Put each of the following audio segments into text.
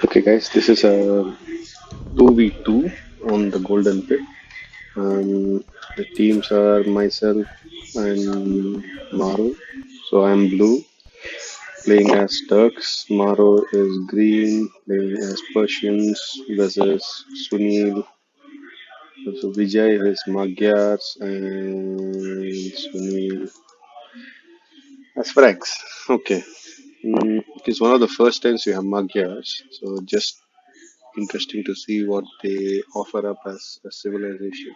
Okay, guys, this is a 2v2 on the Golden Pit. The teams are myself and Maru. So I'm blue, playing as Turks. Maru is green, playing as Persians versus Sunil. So Vijay is Magyars and Sunil as Franks. Okay. It is one of the first times we have Magyars, so just interesting to see what they offer up as a civilization.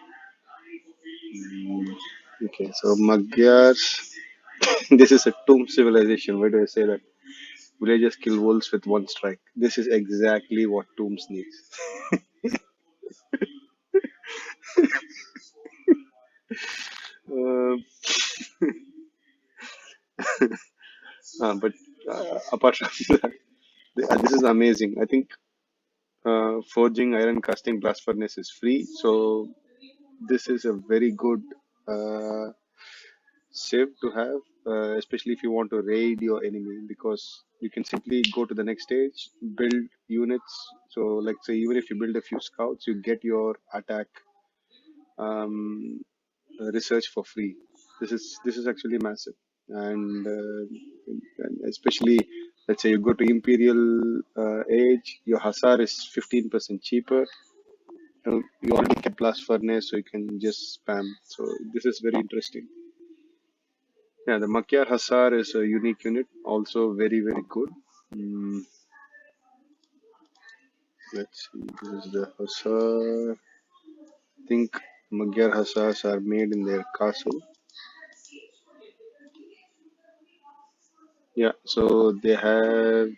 Mm, Okay, so Magyars, this is a tomb civilization. Why do I say that? Villagers kill wolves with one strike. This is exactly what Tooms needs. Uh, but apart from that, this is amazing. I think forging iron casting blast furnace is free, so this is a very good uh, save to have, especially if you want to raid your enemy, because you can simply go to the next stage, build units. So, like say, even if you build a few scouts, you get your attack um, research for free. This is actually massive, and especially let's say you go to Imperial Age, your Hussar is 15% cheaper. You already get blast furnace, so you can just spam. So this is very interesting. Yeah, the Makyar Hussar is a unique unit, also very, very good. Mm, let's see, this is the Hussar. I think Magyar Hussars are made in their castle. Yeah, so they have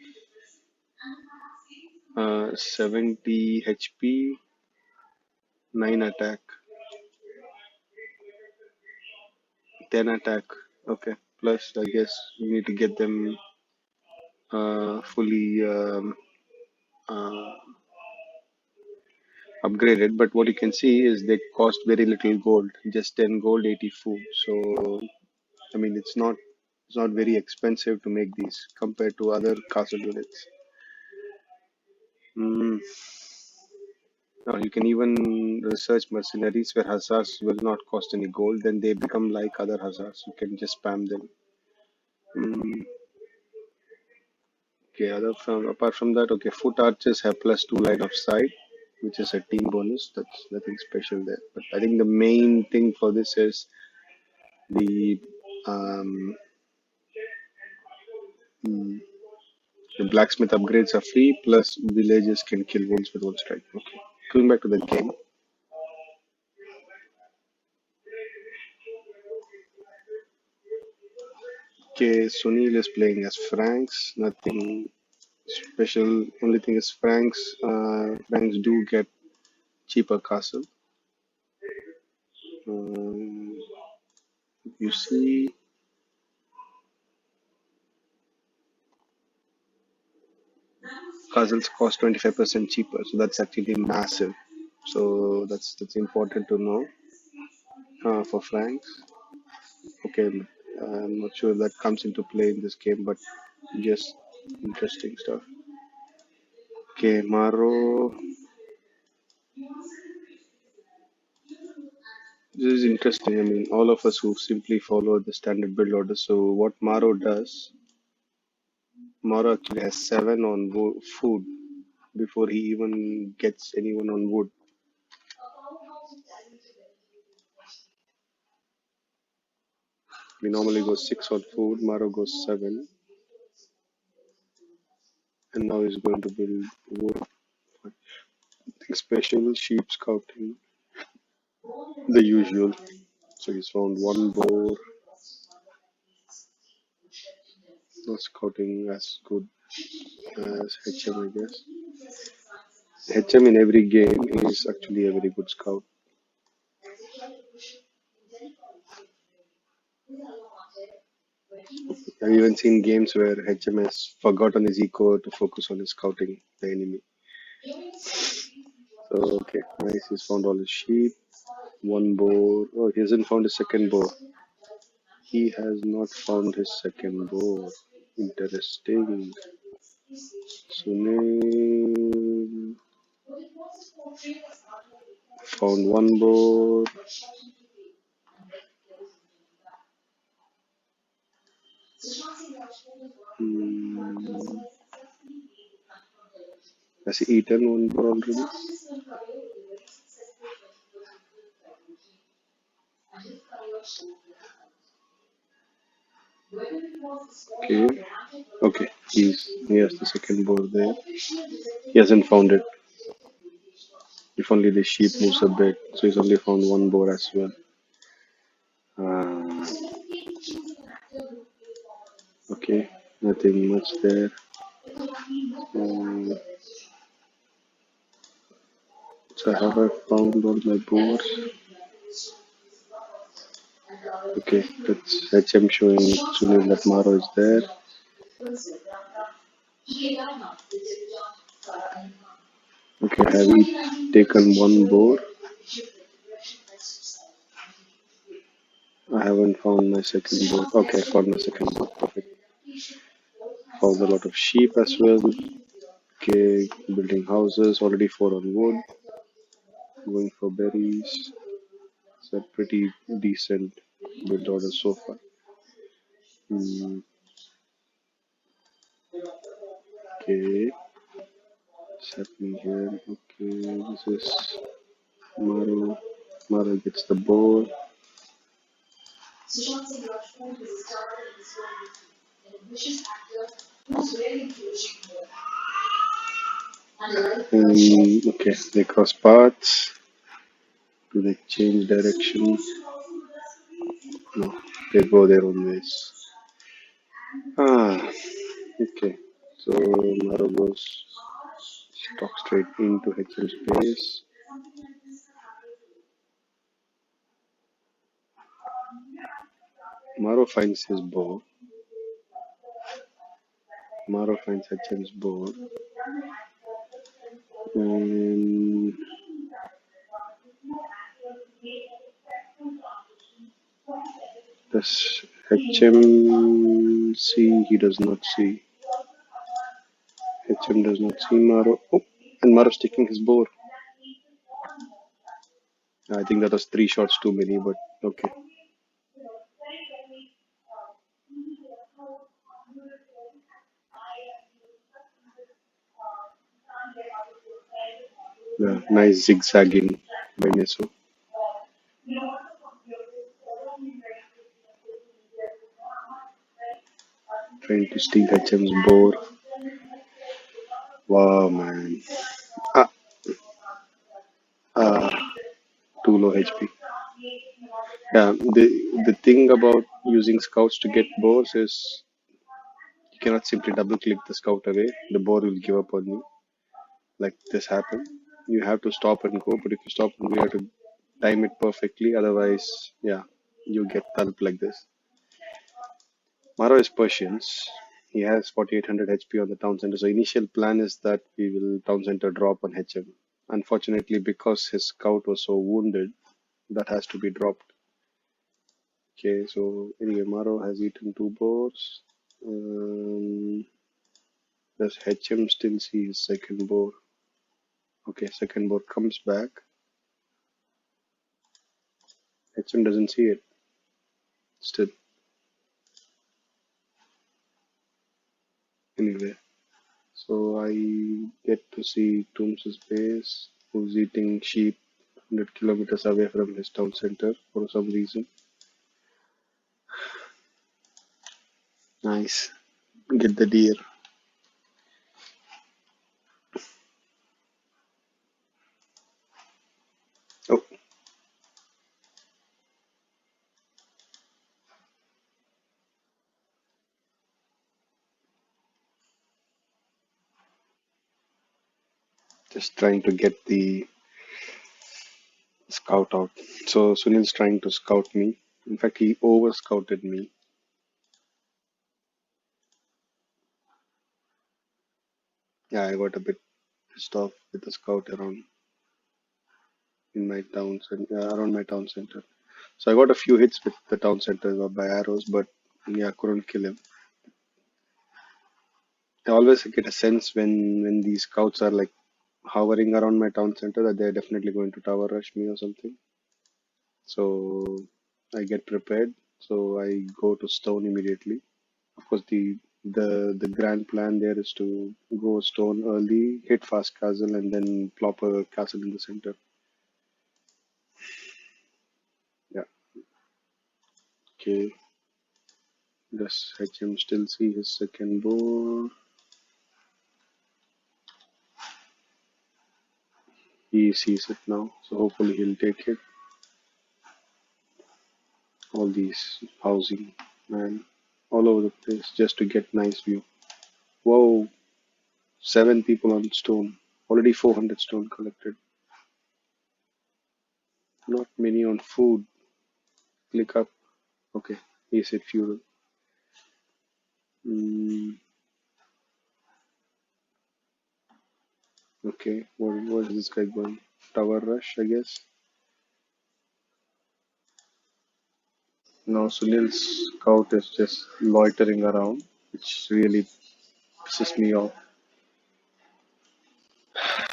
70 HP, 9 attack, 10 attack. Okay, plus I guess you need to get them fully uh, upgraded. But what you can see is they cost very little gold, just 10 gold, 80 food. So I mean, it's not very expensive to make these compared to other castle units. Mm. You can even research mercenaries where hussars will not cost any gold. Then they become like other hussars. You can just spam them. Mm. Okay. Apart from that, okay, foot archers have +2 line of sight, which is a team bonus. That's nothing special there. But I think the main thing for this is the um, mm, the blacksmith upgrades are free, plus villagers can kill wolves with one strike. Okay. Going back to the game. Okay, Sunil is playing as Franks. Nothing special. Only thing is Franks. Franks do get cheaper castle. Um, you see, castles cost 25% cheaper, so that's actually massive. So that's important to know for Franks. Okay, I'm not sure that comes into play in this game, but just interesting stuff. Okay, Maro. This is interesting. I mean, all of us who simply follow the standard build order. So what Maro does, Maro actually has 7 on food before he even gets anyone on wood. We normally go 6 on food. Maro goes 7, and now he's going to build wood. Nothing special. Sheep scouting, the usual. So he's found one boar. Not scouting as good as HM, I guess. HM in every game is actually a very good scout. I've even seen games where HM has forgotten his eco to focus on his scouting the enemy. So okay, nice. He's found all his sheep. One boar. Oh, he hasn't found his second boar. He has not found his second boar. Interesting. Sunil found one board. Hmm. Has he eaten one board already? Okay. Okay. He has the second board there. He hasn't found it. If only the sheep moves a bit. So he's only found one board as well. Uh, okay. Nothing much there. Um, so have I found all my boards? Okay. That's HM showing Sunil that Maro is there. Okay. Have we taken one board? I haven't found my second board. Okay, I found my second board. Perfect. Found a lot of sheep as well. Okay, building houses. Already four on wood. Going for berries. It's a pretty decent build order so far. Hmm, okay, what's happening here? Okay, this is Maru. Maru gets the board. Okay, they cross paths. Do they change direction? No, they go their own ways. Ah, okay. So Maru goes stock straight into HL space. Maru finds his bow. Maru finds HM's bow. And does HM see? He does not see. HM does not see Maru. Oh, and Maru's taking his bow. I think that was three shots too many, but okay. Yeah, nice zigzagging by Maso. Trying to steal HM's board. Wow, man. Ah, ah, too low HP. Yeah, the thing about using scouts to get boars is you cannot simply double click the scout away. The boar will give up on you. Like this happened. You have to stop and go, but if you stop and go, you have to time it perfectly. Otherwise, yeah, you get help like this. Maro is Persians. He has 4800 HP on the town center. So initial plan is that we will town center drop on HM. Unfortunately, because his scout was so wounded, that has to be dropped. Okay, so anyway, Maro has eaten two boars. Does HM still see his second boar? Okay, second boar comes back. HM doesn't see it still. Anyway, so I get to see Tooms' base, who's eating sheep 100 kilometers away from his town center for some reason. Nice. Get the deer. Oh, just trying to get the scout out. So Sunil's trying to scout me. In fact, he over scouted me. Yeah, I got a bit pissed off with the scout around my town center. So I got a few hits with the town center by arrows, but yeah, couldn't kill him. I always get a sense when these scouts are like hovering around my town center that they're definitely going to tower rush me or something. So I get prepared. So I go to stone immediately. Of course, the grand plan there is to go stone early, hit fast castle, and then plop a castle in the center. Yeah. Okay. Does HM still see his second board? He sees it now, so hopefully he'll take it. All these housing, man, all over the place just to get nice view. Whoa, 7 people on stone. Already 400 stone collected. Not many on food. Click up. Okay, he said fuel. Mm, okay, what is this guy going? Tower rush, I guess. No, Sunil's scout is just loitering around, which really pisses me off.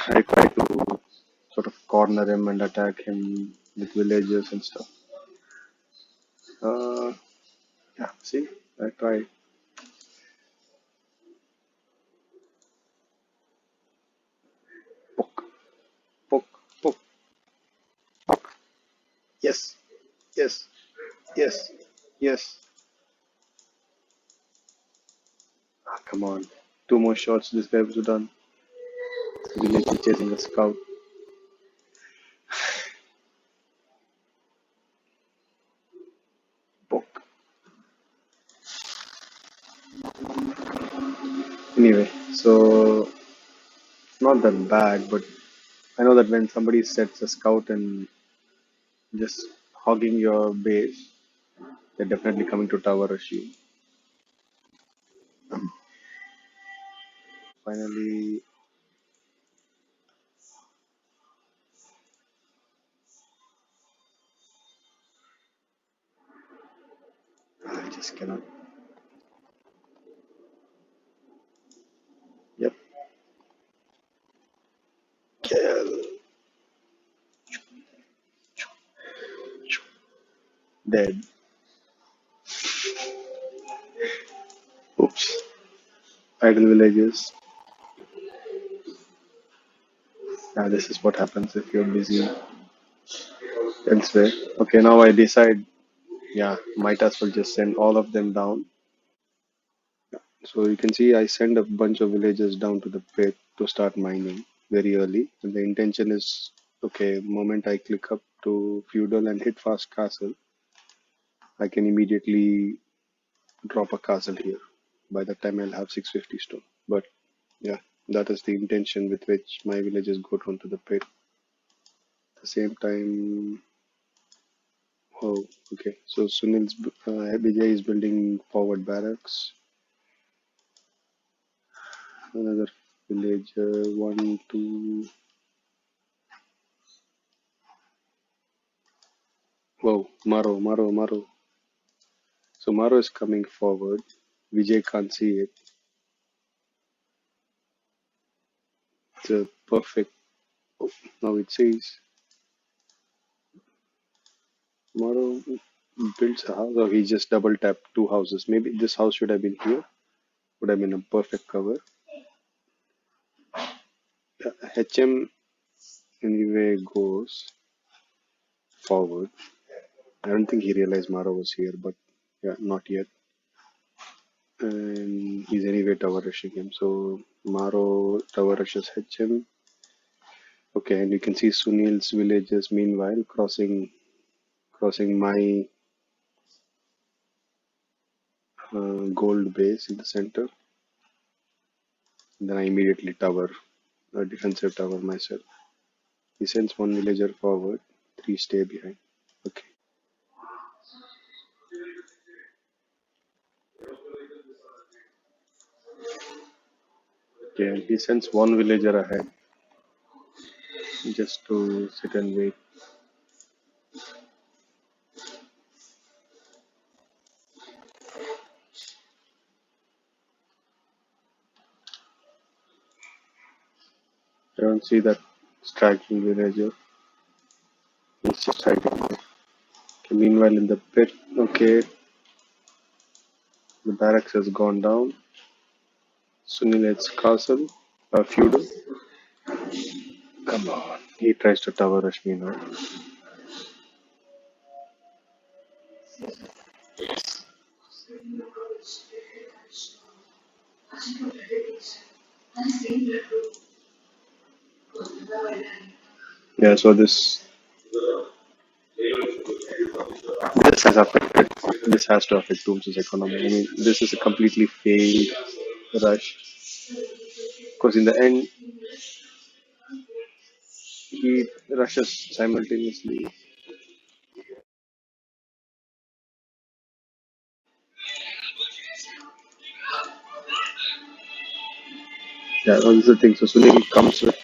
I try to sort of corner him and attack him with villagers and stuff. Uh, yeah, see, I try. Poke, poke, poke. Yes, yes, yes, yes. Ah, come on. Two more shots, this guy was done. Village is chasing a scout. Poke. Anyway, so it's not that bad, but I know that when somebody sets a scout and just hogging your base, they're definitely coming to tower rush you. Finally, I just cannot. Yep, kill. Dead. Oops. Idle villages. Yeah, this is what happens if you're busy elsewhere. Okay, now I decide, yeah, might as well just send all of them down. So you can see I send a bunch of villagers down to the pit to start mining very early. And the intention is, okay, moment I click up to feudal and hit fast castle, I can immediately drop a castle here. By that time I'll have 650 stone. But yeah, that is the intention with which my villagers go down to the pit. At the same time, oh, okay. So Vijay is building forward barracks. Another villager, one, two. Whoa, Maro. So Maro is coming forward. Vijay can't see it. It's a perfect. Oh, now it says Maro builds a house, or he just double tapped two houses. Maybe this house should have been here. Would have been a perfect cover. HM anyway goes forward. I don't think he realized Maro was here, but yeah, not yet. And he's anyway tower rushing him. So Maro tower rushes HM. Okay, and you can see Sunil's villagers meanwhile crossing my gold base in the center. Then I immediately tower a defensive tower myself. He sends one villager forward, three stay behind. Okay. Okay, and he sends one villager ahead just to sit and wait. don't see that striking villager. He's just hiding there. Okay, meanwhile, in the pit, okay, the barracks has gone down. Sunil's castle, feudal. Come on. He tries to tower rush me now. Yeah, so this has affected. This has to affect Tooms' economy. I mean, this is a completely failed rush because in the end he rushes simultaneously. Yeah, that's the thing. So Sunil comes with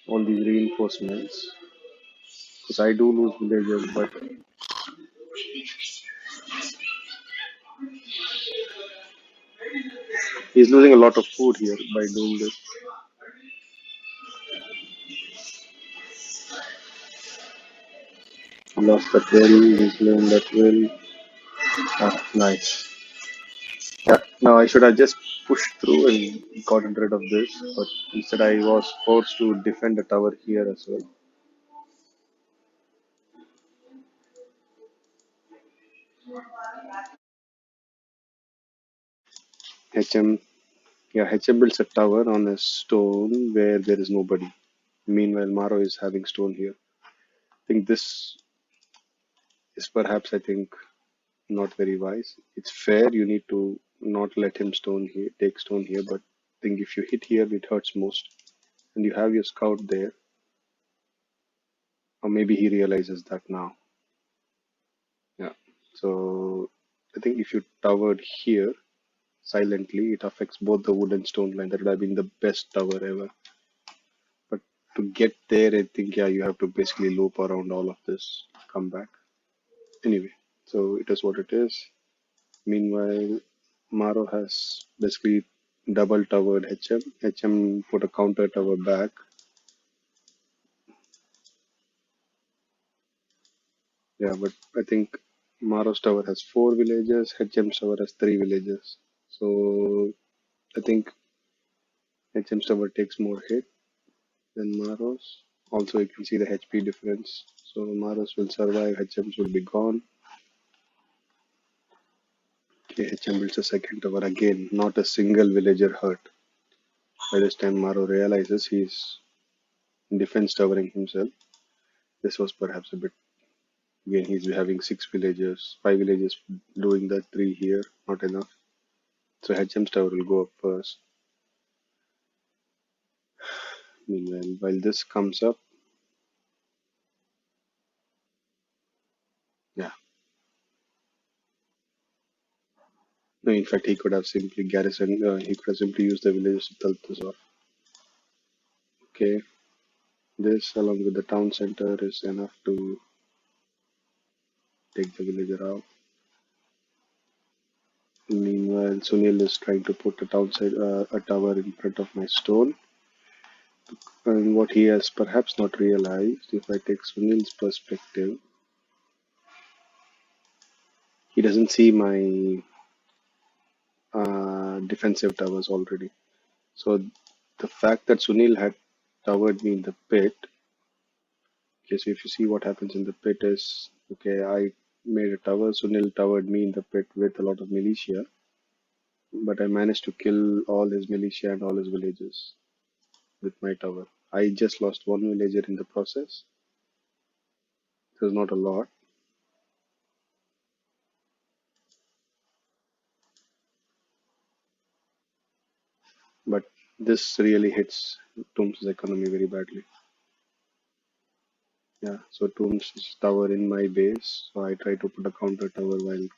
all these reinforcements because I do lose villagers, but he's losing a lot of food here by doing this. He lost that well, he's learned that well. Ah, nice. Yeah, now I should have just pushed through and gotten rid of this, but instead I was forced to defend the tower here as well. HM, yeah, HM builds a tower on a stone where there is nobody. Meanwhile, Maro is having stone here. I think this is perhaps, I think, not very wise. It's fair, you need to not let him stone here, take stone here, but I think if you hit here, it hurts most. And you have your scout there, or maybe he realizes that now. Yeah. So I think if you towered here silently, it affects both the wood and stone line. That would have been the best tower ever. But to get there, I think yeah, you have to basically loop around all of this, come back. Anyway, so it is what it is. Meanwhile, Maro has basically double towered HM. HM put a counter tower back. Yeah, but I think Maro's tower has four villages, HM's tower has three villages. So I think HM's tower takes more hit than Maro's. Also, you can see the HP difference. So Maro's will survive, HM's will be gone. Okay, HM builds a second tower again, not a single villager hurt. By this time, Maro realizes he's defense towering himself. This was perhaps a bit. Again, he's having six villagers, five villagers doing that, three here, not enough. So HM's tower will go up first. Meanwhile, while this comes up, yeah. No, in fact, he could have simply garrisoned, he could have simply used the villagers to tell this off. Okay, this along with the town center is enough to take the villager out. Meanwhile, Sunil is trying to put a tower in front of my stone. And what he has perhaps not realized, if I take Sunil's perspective, he doesn't see my defensive towers already. So the fact that Sunil had towered me in the pit, okay, so if you see what happens in the pit is, okay, I made a tower, Sunil towered me in the pit with a lot of militia, but I managed to kill all his militia and all his villages with my tower. I just lost one villager in the process. It was not a lot, but this really hits Tooms' economy very badly. Yeah, so Tooms is tower in my base, so I try to put a counter tower while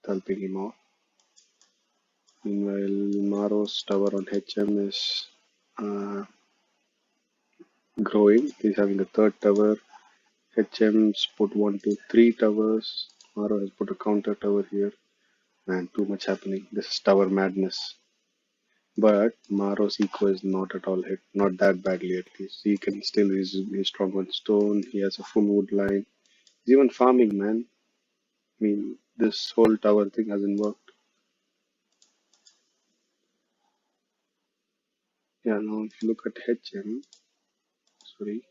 helping him out. Meanwhile, Maro's tower on HM is uh, growing. He's having a third tower. HM's put one, two, three towers. Maro has put a counter tower here. and too much happening. This is tower madness. But Maro's eco is not at all hit, not that badly at least. He can still, he's strong on stone, he has a full wood line. He's even farming, man. I mean, this whole tower thing hasn't worked. Yeah, now if you look at HM, sorry,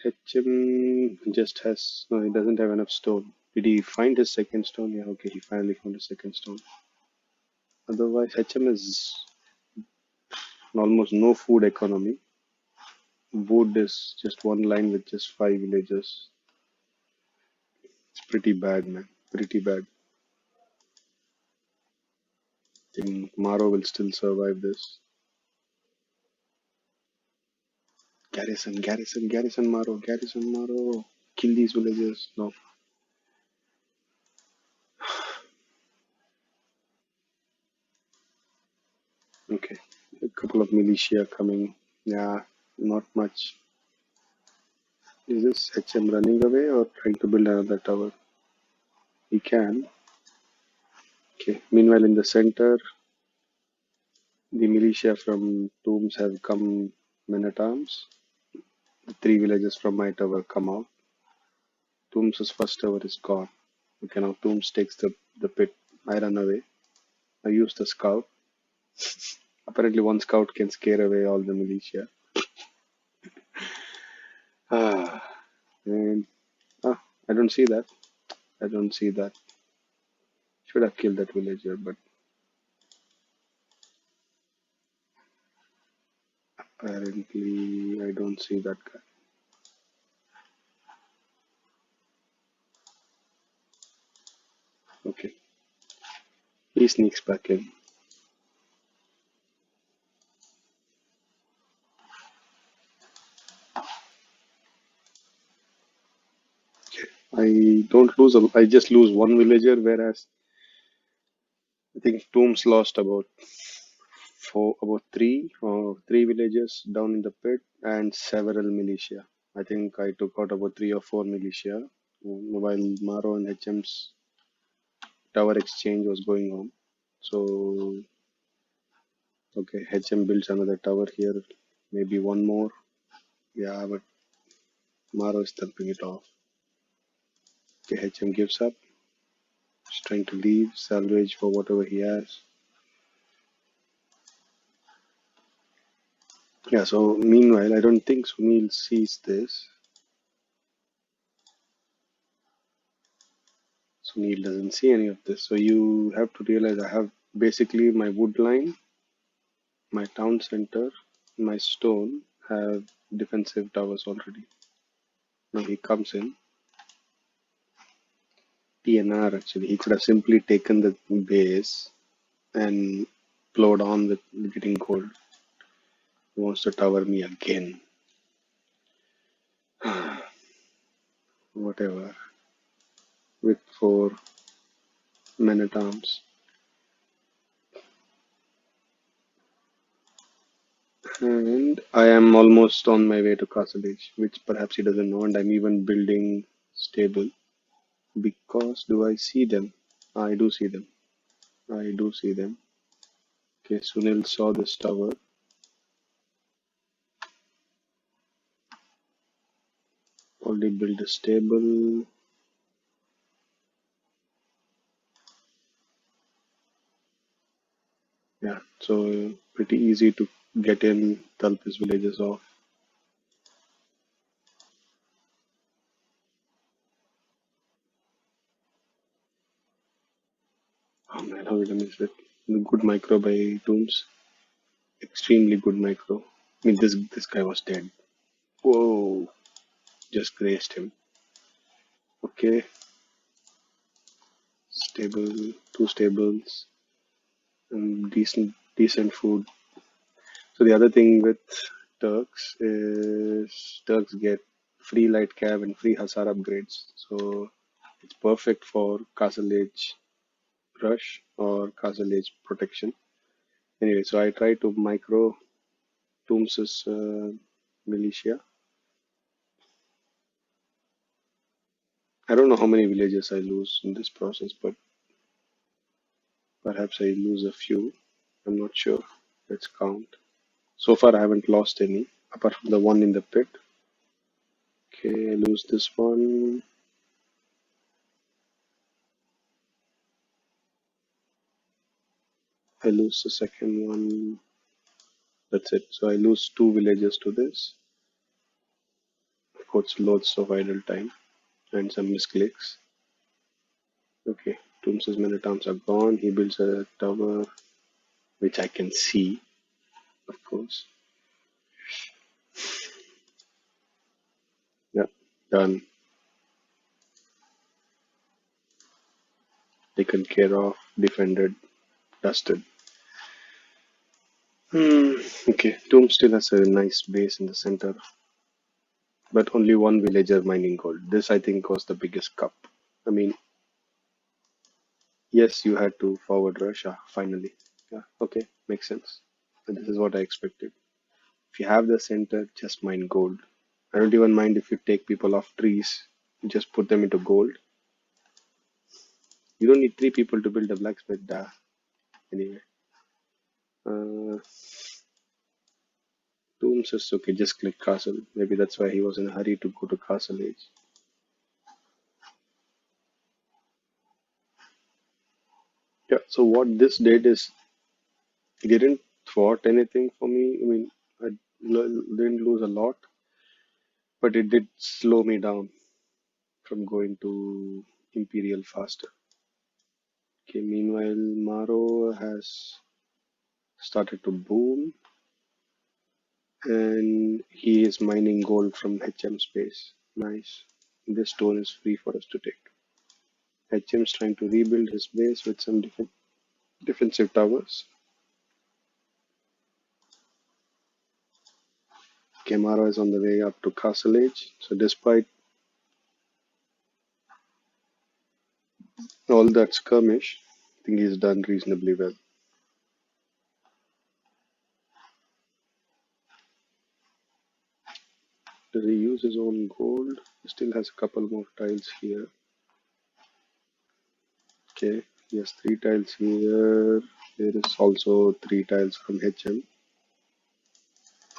HM just has, no, he doesn't have enough stone. Did he find his second stone? Yeah, okay, he finally found his second stone. Otherwise, HM is almost no food economy. Wood is just one line with just five villages. It's pretty bad, man. Pretty bad. I think Maro will still survive this. Garrison, garrison, garrison Maro, garrison Maro. Kill these villagers. No. Okay. A couple of militia coming. Yeah, not much. Is this HM running away or trying to build another tower? He can. Okay. Meanwhile, in the center, the militia from Tooms have come men at arms. The three villages from my tower come out. Tooms' first tower is gone. Okay, now Tooms takes the pit. I run away. I use the scout. Apparently, one scout can scare away all the militia. Ah, and I don't see that. I don't see that. Should have killed that villager, but apparently I don't see that guy. Okay, he sneaks back in. I don't lose. I just lose one villager, whereas I think Tooms lost about three villagers down in the pit and several militia. I think I took out about three or four militia while Maro and HM's tower exchange was going on. So okay, HM builds another tower here, maybe one more. Yeah, but Maro is thumping it off. Okay, HM gives up. He's trying to leave, salvage for whatever he has. Yeah, so meanwhile, I don't think Sunil sees this. Sunil doesn't see any of this. So you have to realize I have basically my wood line, my town center, my stone have defensive towers already. Now he comes in. TNR actually. He could have simply taken the base and plowed on with getting gold. He wants to tower me again. Whatever. With four men at arms. And I am almost on my way to Castle Age, which perhaps he doesn't know, and I'm even building stable. Because do I see them? I do see them. I do see them. Okay, Sunil saw this tower. Already built a stable. Yeah, so pretty easy to get in, help his villages off. Oh man, how did I miss it? Good micro by Tooms. Extremely good micro. I mean, this guy was dead. Whoa, just grazed him. Okay, stable, two stables, and decent food. So the other thing with Turks is Turks get free light cab and free Hussar upgrades. So it's perfect for Castle Age rush or Castle Age protection. Anyway, so I try to micro Tooms' militia. I don't know how many villages I lose in this process, but Perhaps I lose a few. I'm not sure. Let's count. So far, I haven't lost any, apart from the one in the pit. Okay, I lose this one. I lose the second one. That's it. So I lose two villagers to this. Of course, loads of idle time and some misclicks. Okay, Tooms' men at arms are gone. He builds a tower, which I can see, of course. Yeah, done. Taken care of, defended, dusted. Okay, Tomb still has a nice base in the center, but only one villager mining gold. This, I think, was the biggest cup. I mean, yes, you had to forward rush, finally. Yeah, okay, makes sense. And this is what I expected. If you have the center, just mine gold. I don't even mind if you take people off trees, just put them into gold. You don't need three people to build a blacksmith. Anyway, uh, Tooms is okay, just click castle. Maybe that's why he was in a hurry to go to castle age. Yeah, so what this did is it didn't thwart anything for me. I mean, I didn't lose a lot, but it did slow me down from going to Imperial faster. Okay, meanwhile, Maro has started to boom and he is mining gold from HM space. Nice. This stone is free for us to take. HM is trying to rebuild his base with some defensive towers. Kemaro is on the way up to Castle Age. So despite all that skirmish, I think he's done reasonably well. Does he use his own gold? He still has a couple more tiles here. Okay, he has three tiles here. There is also three tiles from HM.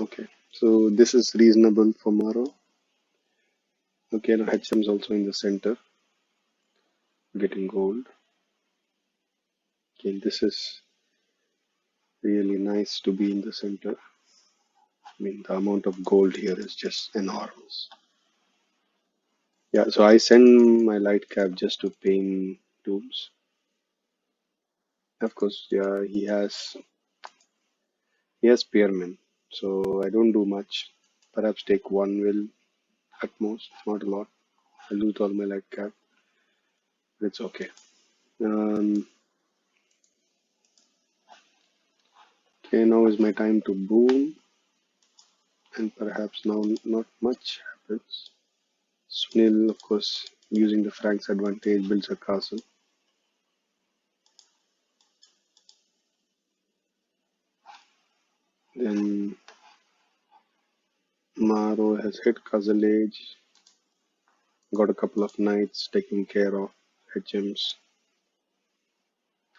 Okay, so this is reasonable for Maro. Okay, now HM is also in the center, getting gold. Okay, this is really nice to be in the center. I mean, the amount of gold here is just enormous. Yeah, so I send my light cap just to paint Tooms. Of course, yeah, he has spearmen, so I don't do much. Perhaps take one will at most, not a lot. I lose all my light cap. It's okay. Um, okay, now is my time to boom, and perhaps now not much happens. Sunil, of course, using the Frank's advantage, builds a castle. Then Maro has hit Castle Age, got a couple of knights taking care of HM's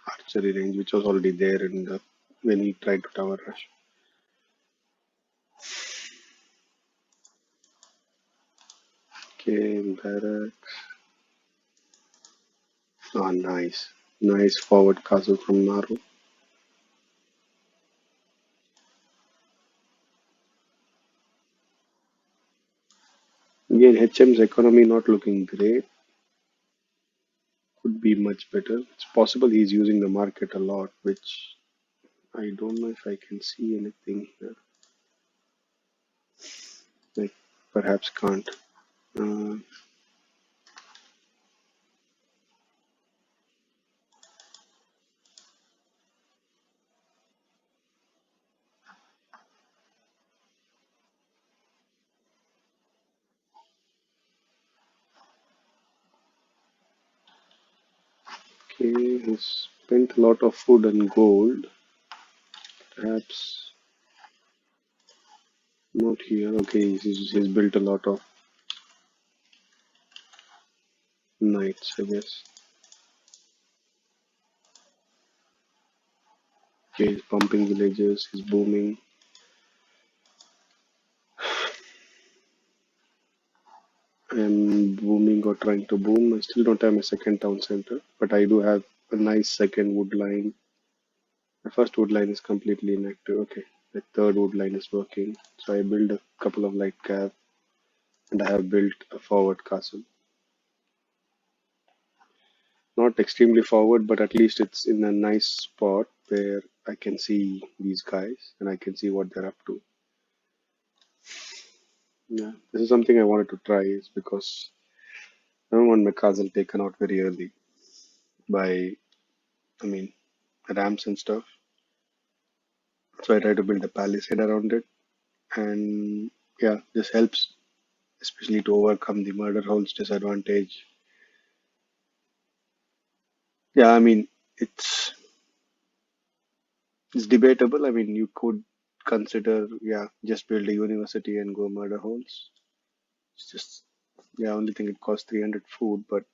archery range, which was already there in the when he tried to tower rush. Okay, barracks. Ah, nice. Nice forward castle from Maro. Again, HM's economy not looking great. Could be much better. It's possible he's using the market a lot, which I don't know if I can see anything here. Like, perhaps can't. Uh, okay, he's spent a lot of food and gold. Perhaps not here. Okay, he's built a lot of knights, I guess. Okay, he's pumping villages, he's booming. I'm booming or trying to boom. I still don't have my second town center, but I do have a nice second wood line. The first wood line is completely inactive. Okay, the third wood line is working. So I build a couple of light cap and I have built a forward castle. Not extremely forward, but at least it's in a nice spot where I can see these guys and I can see what they're up to. Yeah, this is something I wanted to try is because I don't want my castle taken out very early by, I mean, rams and stuff. So I try to build a palisade around it. And yeah, this helps, especially to overcome the murder hole's disadvantage. Yeah, I mean, it's it's debatable. I mean, you could consider, yeah, just build a university and go murder holes. It's just, yeah, only thing it costs 300 food, but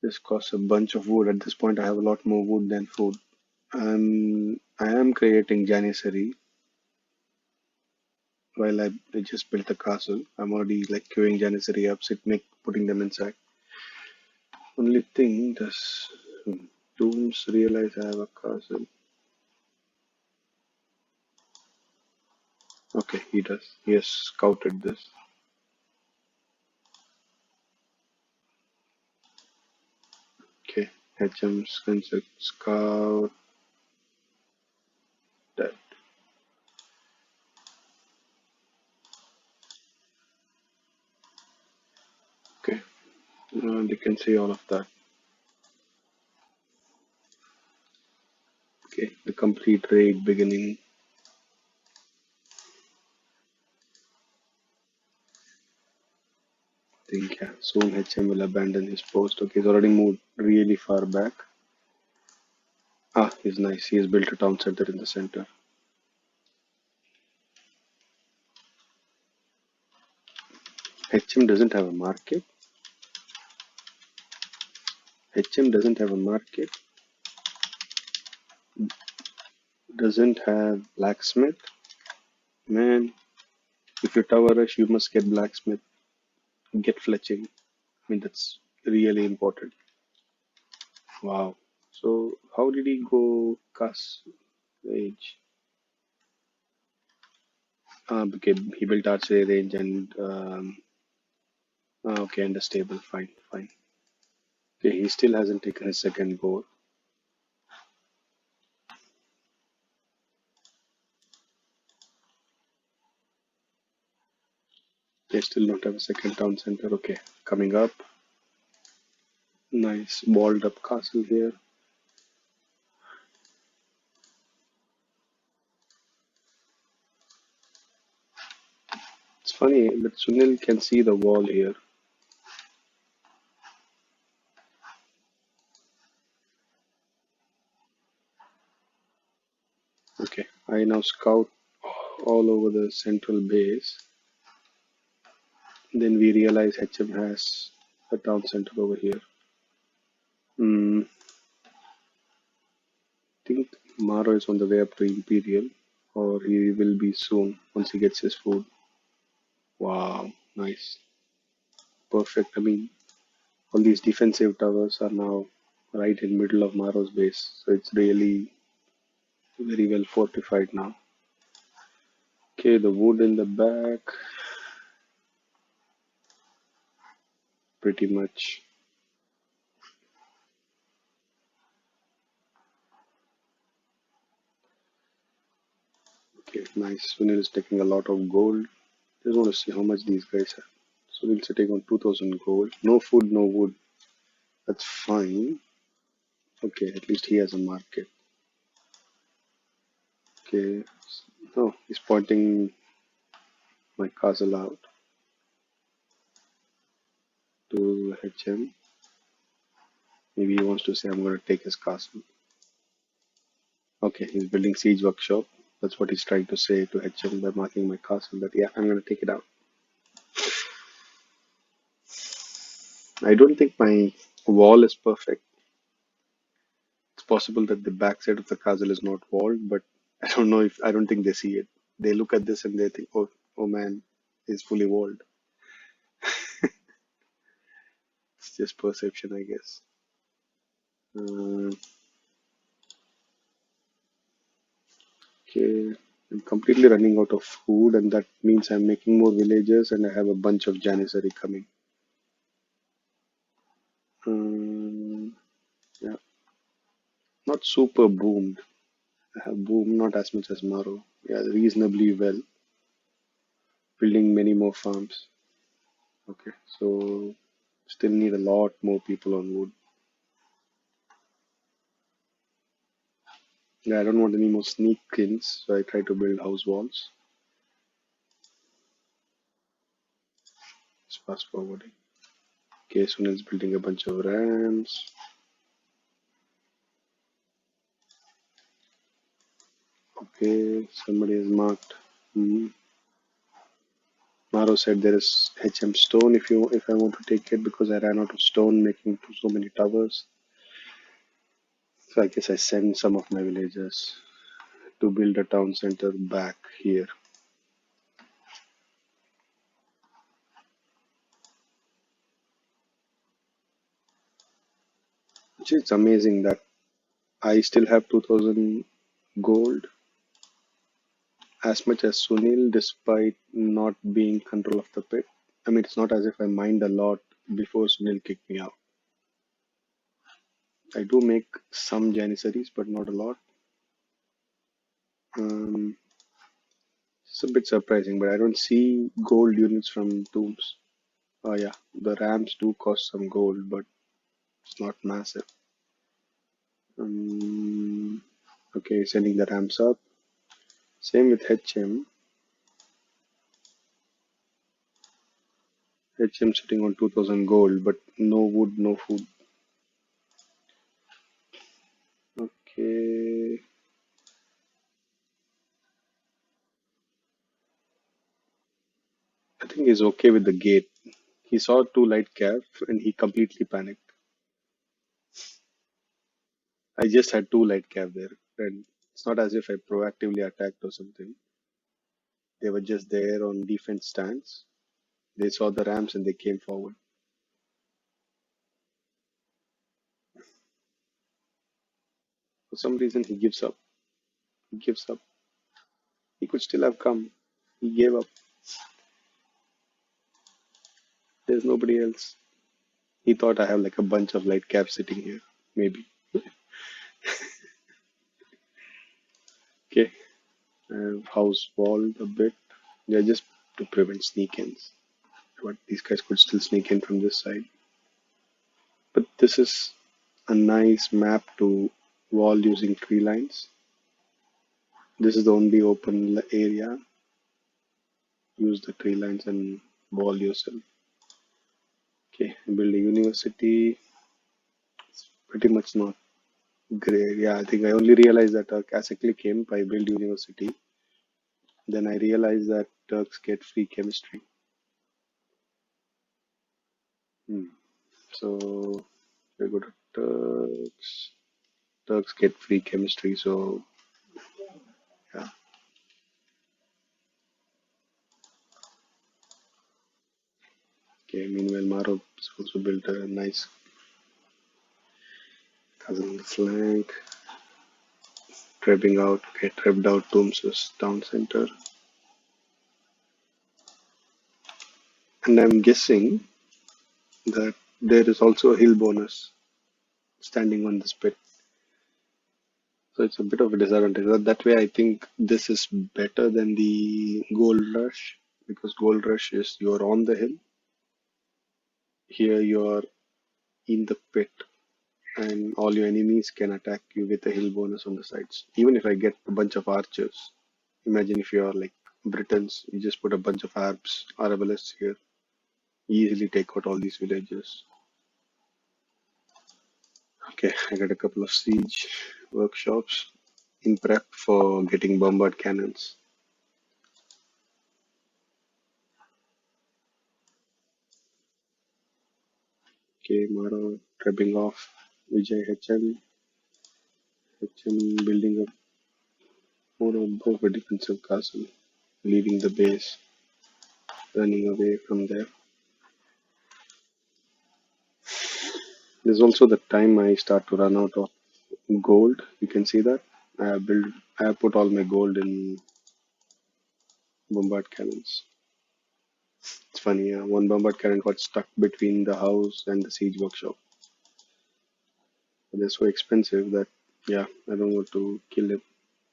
this costs a bunch of wood. At this point, I have a lot more wood than food. I am creating Janissary while I just built the castle. I'm already like queuing Janissary up, putting them inside. Only thing, does Tooms realize I have a castle? Okay, he does. He has scouted this. Okay, HM's concept scout that. Okay, they can see all of that. Okay, the complete raid beginning. I think yeah, soon HM will abandon his post. Okay, he's already moved really far back. Ah, he's nice. He has built a town center in the center. HM doesn't have a market. HM doesn't have a market. Doesn't have blacksmith. Man, if you tower rush, you must get blacksmith. Get fletching. I mean, that's really important. Wow. So, how did he go cast age? Okay, he built archery range and okay, and a stable. Fine, fine. Okay, he still hasn't taken his second goal. They still don't have a second town center. Okay, coming up. Nice walled up castle here. It's funny, but Sunil can see the wall here. Okay, I now scout all over the central base. Then we realize HM has a town center over here. I think Maro is on the way up to Imperial, or he will be soon once he gets his food. Wow, nice. Perfect. I mean, all these defensive towers are now right in middle of Maro's base, so it's really very well fortified now. Okay, the wood in the back, pretty much. Okay, nice. Sunil is taking a lot of gold. Just want to see how much these guys have. Sunil sitting on 2000 gold. No food, no wood. That's fine. Okay, at least he has a market. Okay. Oh, he's pointing my castle out to HM. Maybe he wants to say I'm going to take his castle. Okay, he's building siege workshop. That's what he's trying to say to HM by marking my castle that yeah, I'm going to take it out. I don't think my wall is perfect. possible that the backside of the castle is not walled, but I don't think they see it. They look at this and they think, oh man, it's fully walled. It's just perception, I guess. Uh, okay, I'm completely running out of food, and that means I'm making more villagers, and I have a bunch of Janissary coming. Um, yeah, not super boomed. I have boomed not as much as Maro. Yeah, reasonably well, building many more farms. Okay, so still need a lot more people on wood. Yeah, I don't want any more sneak ins, so I try to build house walls. It's fast forwarding. Okay, Sunil's building a bunch of rams. Okay, somebody has marked. Hmm. Maro said there is HM stone if I want to take it because I ran out of stone making so many towers. So I guess I send some of my villagers to build a town center back here. Which is amazing that I still have 2000 gold as much as Sunil despite not being control of the pit. I mean, it's not as if I mined a lot before Sunil kicked me out. I do make some janissaries, but not a lot. Um, it's a bit surprising, but I don't see gold units from Tooms. Oh yeah, the ramps do cost some gold, but it's not massive. Um, okay, sending the ramps up. Same with HM. HM sitting on 2000 gold, but no wood, no food. Okay, I think he's okay with the gate. He saw two light calf and he completely panicked. I just had two light calf there, and it's not as if I proactively attacked or something. They were just there on defense stance. They saw the rams and they came forward. For some reason, he gives up. He gives up. He could still have come. He gave up. There's nobody else. He thought I have like a bunch of light calves sitting here. Maybe. Okay. House walled a bit. Yeah, just to prevent sneak-ins. But these guys could still sneak in from this side. But this is a nice map to wall using tree lines. This is the only open area. Use the tree lines and wall yourself. Okay, build a university. It's pretty much not great. Yeah, I think I only realized that as I click imp, I build university. Then I realized that Turks get free chemistry. Hmm. So we go to Turks. Turks get free chemistry. So yeah. Okay. Meanwhile, Maro also built a nice cousin on the flank. Trebbing out. Okay, trebbed out Tooms' town center. And I'm guessing that there is also a hill bonus standing on this pit. So it's a bit of a disadvantage. That way, I think this is better than the gold rush because gold rush is you're on the hill. Here you're in the pit, and all your enemies can attack you with a hill bonus on the sides. Even if I get a bunch of archers, imagine if you are like Britons, you just put a bunch of Arabs, Arabalists here, easily take out all these villages. Okay, I got a couple of siege workshops in prep for getting bombard cannons. Okay, Maro tripping off Vijay.HM. Vijay.HM building a more of a defensive castle, leaving the base, running away from there. This is also the time I start to run out of gold. You can see that I have put all my gold in bombard cannons. It's funny, one bombard cannon got stuck between the house and the siege workshop. They're so expensive that yeah, I don't want to kill it.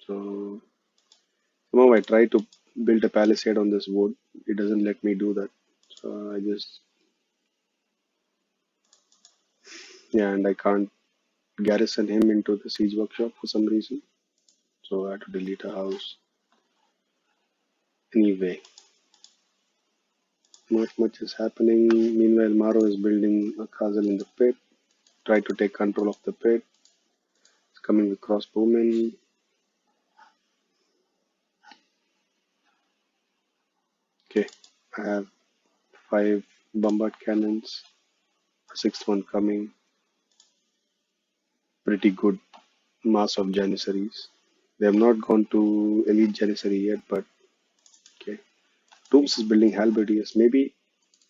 So somehow I try to build a palisade on this wood. It doesn't let me do that. So I just yeah, and I can't garrison him into the siege workshop for some reason. So I had to delete a house. Anyway, not much is happening. Meanwhile, Maro is building a castle in the pit. Try to take control of the pit. It's coming with crossbowmen. Okay, I have five bombard cannons. A sixth one coming. Pretty good mass of janissaries. They have not gone to elite janissary yet, but okay. Tooms is building halberdiers. Maybe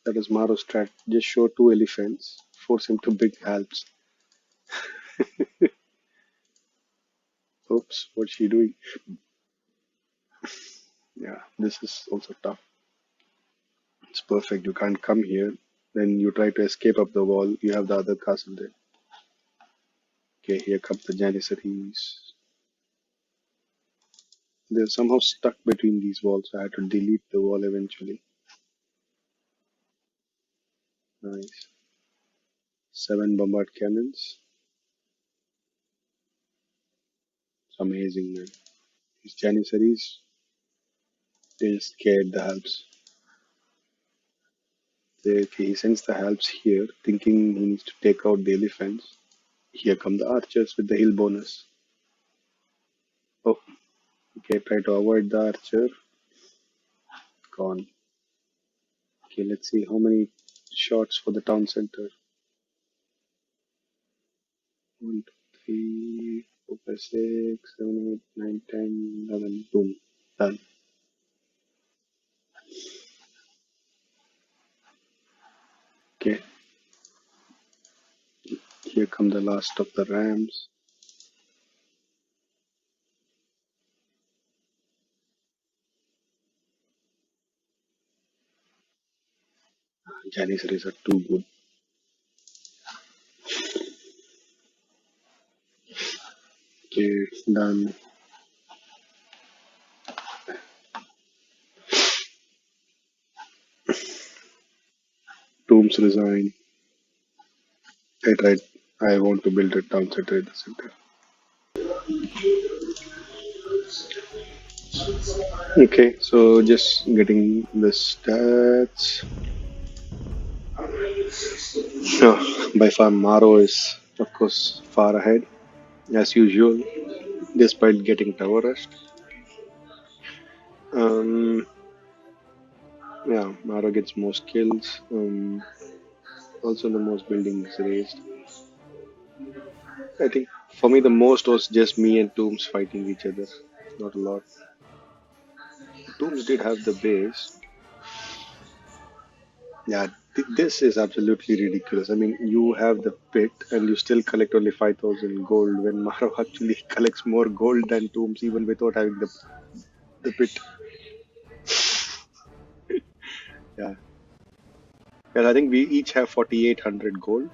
that is Maro's strat. Just show two elephants, force him to big halbs. Oops, what's she doing? Yeah, this is also tough. It's perfect. You can't come here. Then you try to escape up the wall. You have the other castle there. Okay, here comes the janissaries. They're somehow stuck between these walls. So I had to delete the wall eventually. Nice. Seven bombard cannons. It's amazing, man. These janissaries, they scared the halbs. Okay, he sends the halbs here, thinking he needs to take out the elephants. Here come the archers with the hill bonus. Oh, okay, try to avoid the archer. Gone. Okay, let's see how many shots for the town center. 1, 2, 3, 4, 5, 6, 7, 8, 9, 10, 11. Boom. Done. Okay, here come the last of the rams. Janissaries are too good. Okay, done. Tooms resign. I tried. I want to build a town center in the center. Okay, so just getting the stats. By far, Maro is, of course, far ahead, as usual, despite getting tower rushed. Um, yeah, Maro gets most kills, also the most buildings raised. I think for me, the most was just me and Tooms fighting each other, not a lot. Tooms did have the base. Yeah, this is absolutely ridiculous. I mean, you have the pit and you still collect only 5,000 gold when Maro actually collects more gold than Tooms even without having the pit. Yeah. Yeah, I think we each have 4,800 gold.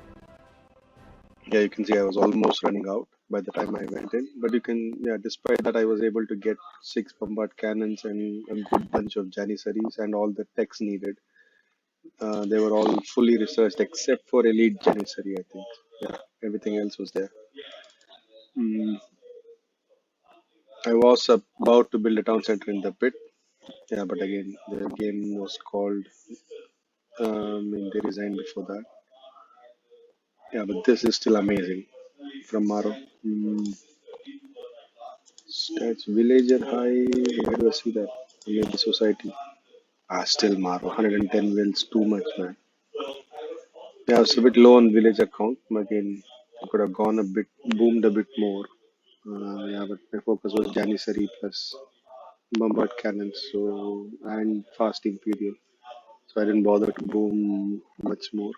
Yeah, you can see I was almost running out by the time I went in. But you can, yeah, despite that, I was able to get six bombard cannons and a good bunch of janissaries and all the techs needed. They were all fully researched except for elite janissary, I think. Yeah, everything else was there. Mm, I was about to build a town center in the pit. Yeah, but again, the game was called. And they resigned before that. Yeah, but this is still amazing from Maro. Mm, stats villager high. Where do I see that? Maybe society. Ah, still Maro. 110 wins. Too much, man. Yeah, I was a bit low on villager count. Again, I could have gone a bit, boomed a bit more. Yeah, but my focus was Janissary plus bombard cannons, so and fast Imperial. So I didn't bother to boom much more.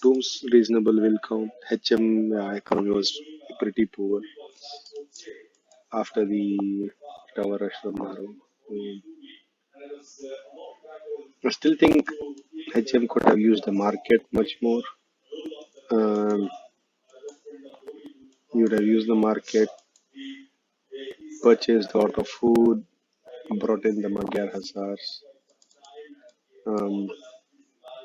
Tooms reasonable will count. HM economy was pretty poor after the tower rush from Maro. Mm. I still think HM could have used the market much more. Um, you would have used the market, purchased a lot of food, brought in the Magyar Hussars, um,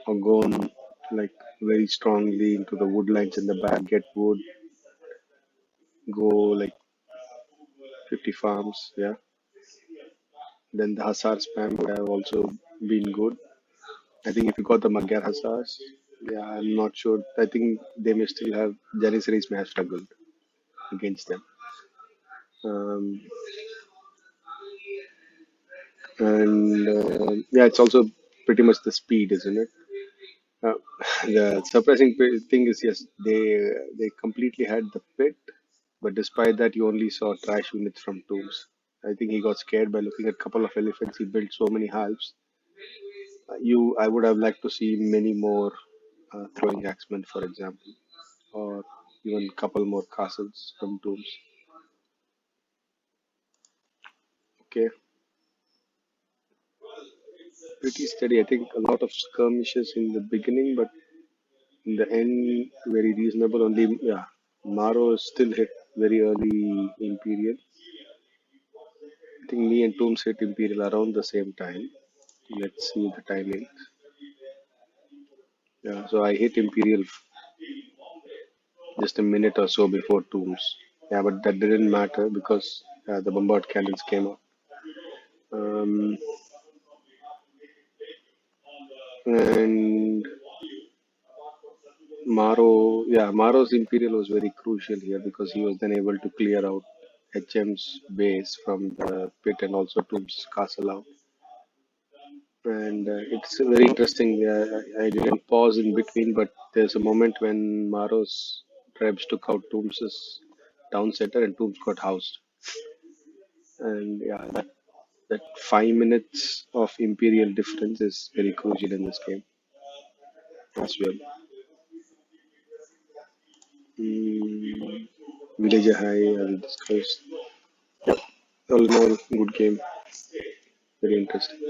or gone like very strongly into the woodlines in the back, get wood, go like 50 farms, yeah. Then the Hussar spam would have also been good. I think if you got the Magyar Hussars, yeah, I'm not sure. I think they may still have, Janissaries may have struggled against them. Um, and yeah, it's also pretty much the speed, isn't it? Uh, the surprising thing is, yes, they completely had the pit, but despite that, you only saw trash units from Tooms. I think he got scared by looking at a couple of elephants. He built so many halves. I would have liked to see many more throwing axemen, for example, or even a couple more castles from Tooms. Okay, pretty steady. I think a lot of skirmishes in the beginning, but in the end, very reasonable. Only, yeah, Maro still hit very early Imperial. I think me and Tooms hit Imperial around the same time. Let's see the timing. Yeah, so I hit Imperial just a minute or so before Tooms. Yeah, but that didn't matter because the bombard cannons came up. Um, and Maro's Imperial was very crucial here because he was then able to clear out HM's base from the pit and also Toom's castle out. And it's very interesting. I didn't pause in between, but there's a moment when Maro's tribes took out Tooms's town center and Tooms got housed. And yeah, that 5 minutes of Imperial difference is very crucial in this game as well. Mm, Villager High, I will discuss. All in all, good game. Very interesting.